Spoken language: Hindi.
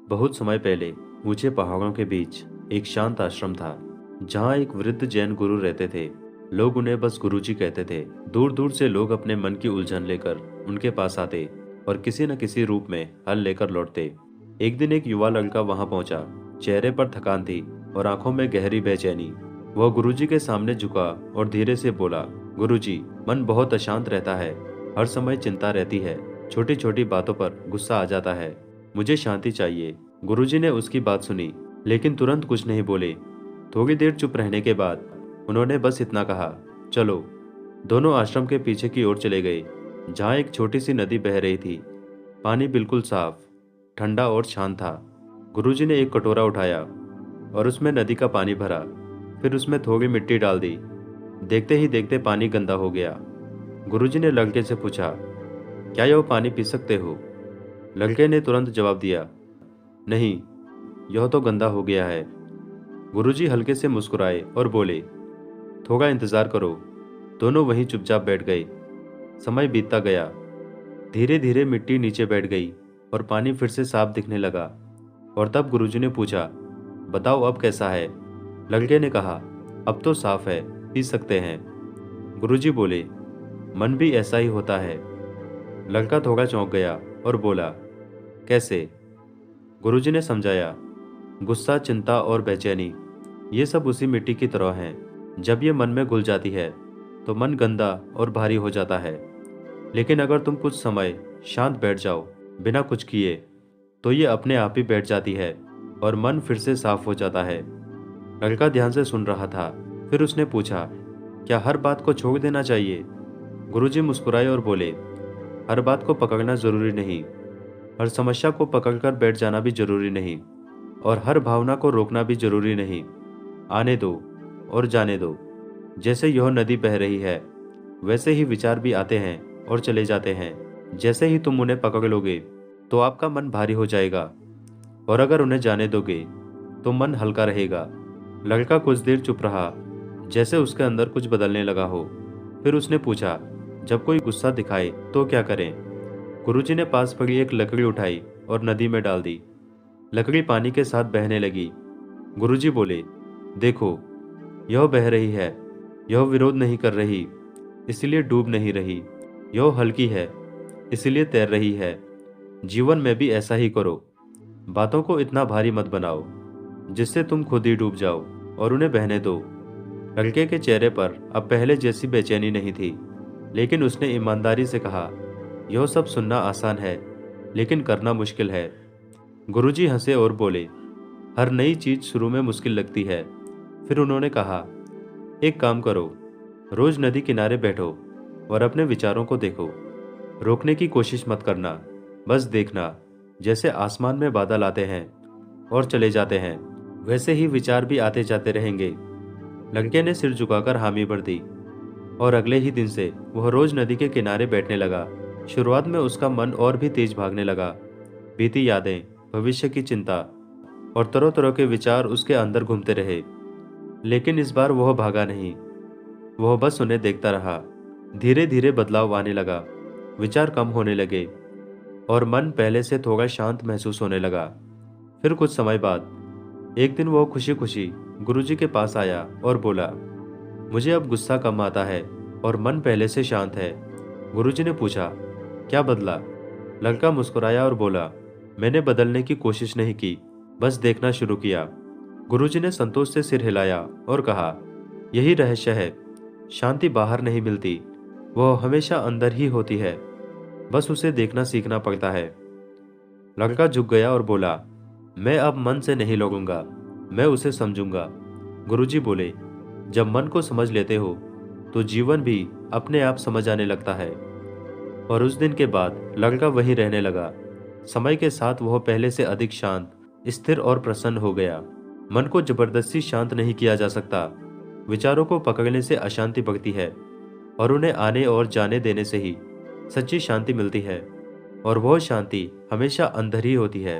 बहुत समय पहले ऊंचे पहाड़ों के बीच एक शांत आश्रम था जहां एक वृद्ध जैन गुरु रहते थे। लोग उन्हें बस गुरुजी कहते थे। दूर दूर से लोग अपने मन की उलझन लेकर उनके पास आते और किसी न किसी रूप में हल लेकर लौटते। एक दिन एक युवा लड़का वहां पहुंचा। चेहरे पर थकान थी और आंखों में गहरी बेचैनी। वह गुरुजी के सामने झुका और धीरे से बोला, गुरुजी, मन बहुत अशांत रहता है। हर समय चिंता रहती है। छोटी छोटी बातों पर गुस्सा आ जाता है। मुझे शांति चाहिए। गुरुजी ने उसकी बात सुनी, लेकिन तुरंत कुछ नहीं बोले। थोड़ी देर चुप रहने के बाद उन्होंने बस इतना कहा, चलो। दोनों आश्रम के पीछे की ओर चले गए, जहाँ एक छोटी सी नदी बह रही थी। पानी बिल्कुल साफ, ठंडा और शांत था। गुरुजी ने एक कटोरा उठाया और उसमें नदी का पानी भरा। फिर उसमें थोड़ी मिट्टी डाल दी। देखते ही देखते पानी गंदा हो गया। गुरुजी ने लड़के से पूछा, क्या यह पानी पी सकते हो? लड़के ने तुरंत जवाब दिया, नहीं, यह तो गंदा हो गया है। गुरुजी हल्के से मुस्कुराए और बोले, थोड़ा इंतजार करो। दोनों वहीं चुपचाप बैठ गए। समय बीतता गया। धीरे धीरे मिट्टी नीचे बैठ गई और पानी फिर से साफ दिखने लगा। और तब गुरुजी ने पूछा, बताओ अब कैसा है? लड़के ने कहा, अब तो साफ है, पी सकते हैं। गुरुजी बोले, मन भी ऐसा ही होता है। लड़का थोड़ा चौंक गया और बोला, कैसे? गुरुजी ने समझाया, गुस्सा, चिंता और बेचैनी, ये सब उसी मिट्टी की तरह हैं। जब ये मन में घुल जाती है तो मन गंदा और भारी हो जाता है। लेकिन अगर तुम कुछ समय शांत बैठ जाओ, बिना कुछ किए, तो ये अपने आप ही बैठ जाती है और मन फिर से साफ हो जाता है। लड़का ध्यान से सुन रहा था। फिर उसने पूछा, क्या हर बात को छोड़ देना चाहिए? गुरुजी मुस्कुराए और बोले, हर बात को पकड़ना जरूरी नहीं। हर समस्या को पकड़कर बैठ जाना भी जरूरी नहीं। और हर भावना को रोकना भी जरूरी नहीं। आने दो और जाने दो। जैसे यह नदी बह रही है, वैसे ही विचार भी आते हैं और चले जाते हैं। जैसे ही तुम उन्हें पकड़ लोगे तो आपका मन भारी हो जाएगा, और अगर उन्हें जाने दोगे तो मन हल्का रहेगा। लड़का कुछ देर चुप रहा, जैसे उसके अंदर कुछ बदलने लगा हो। फिर उसने पूछा, जब कोई गुस्सा दिखाए तो क्या करें? गुरुजी ने पास पड़ी एक लकड़ी उठाई और नदी में डाल दी। लकड़ी पानी के साथ बहने लगी। गुरुजी बोले, देखो, यह बह रही है। यह विरोध नहीं कर रही, इसलिए डूब नहीं रही। यह हल्की है, इसलिए तैर रही है। जीवन में भी ऐसा ही करो। बातों को इतना भारी मत बनाओ जिससे तुम खुद ही डूब जाओ, और उन्हें बहने दो। लड़के के चेहरे पर अब पहले जैसी बेचैनी नहीं थी, लेकिन उसने ईमानदारी से कहा, यह सब सुनना आसान है, लेकिन करना मुश्किल है। गुरुजी हंसे और बोले, हर नई चीज शुरू में मुश्किल लगती है। फिर उन्होंने कहा, एक काम करो, रोज नदी किनारे बैठो और अपने विचारों को देखो। रोकने की कोशिश मत करना, बस देखना। जैसे आसमान में बादल आते हैं और चले जाते हैं, वैसे ही विचार भी आते जाते रहेंगे। लड़के ने सिर झुकाकर हामी भर दी, और अगले ही दिन से वह रोज नदी के किनारे बैठने लगा। शुरुआत में उसका मन और भी तेज भागने लगा। बीती यादें, भविष्य की चिंता और तरह तरह के विचार उसके अंदर घूमते रहे। लेकिन इस बार वह भागा नहीं, वह बस उन्हें देखता रहा। धीरे धीरे बदलाव आने लगा। विचार कम होने लगे और मन पहले से थोड़ा शांत महसूस होने लगा। फिर कुछ समय बाद एक दिन वह खुशी खुशी गुरुजी के पास आया और बोला, मुझे अब गुस्सा कम आता है और मन पहले से शांत है। गुरुजी ने पूछा, क्या बदला? लड़का मुस्कुराया और बोला, मैंने बदलने की कोशिश नहीं की, बस देखना शुरू किया। गुरुजी ने संतोष से सिर हिलाया और कहा, यही रहस्य है। शांति बाहर नहीं मिलती, वह हमेशा अंदर ही होती है। बस उसे देखना सीखना पड़ता है। लड़का झुक गया और बोला, मैं अब मन से नहीं लड़ूंगा, मैं उसे समझूंगा। गुरुजी बोले, जब मन को समझ लेते हो तो जीवन भी अपने आप समझ आने लगता है। और उस दिन के बाद लड़का वहीं रहने लगा। समय के साथ वह पहले से अधिक शांत, स्थिर और प्रसन्न हो गया। मन को जबरदस्ती शांत नहीं किया जा सकता। विचारों को पकड़ने से अशांति बढ़ती है, और उन्हें आने और जाने देने से ही सच्ची शांति मिलती है। और वह शांति हमेशा अंदर ही होती है।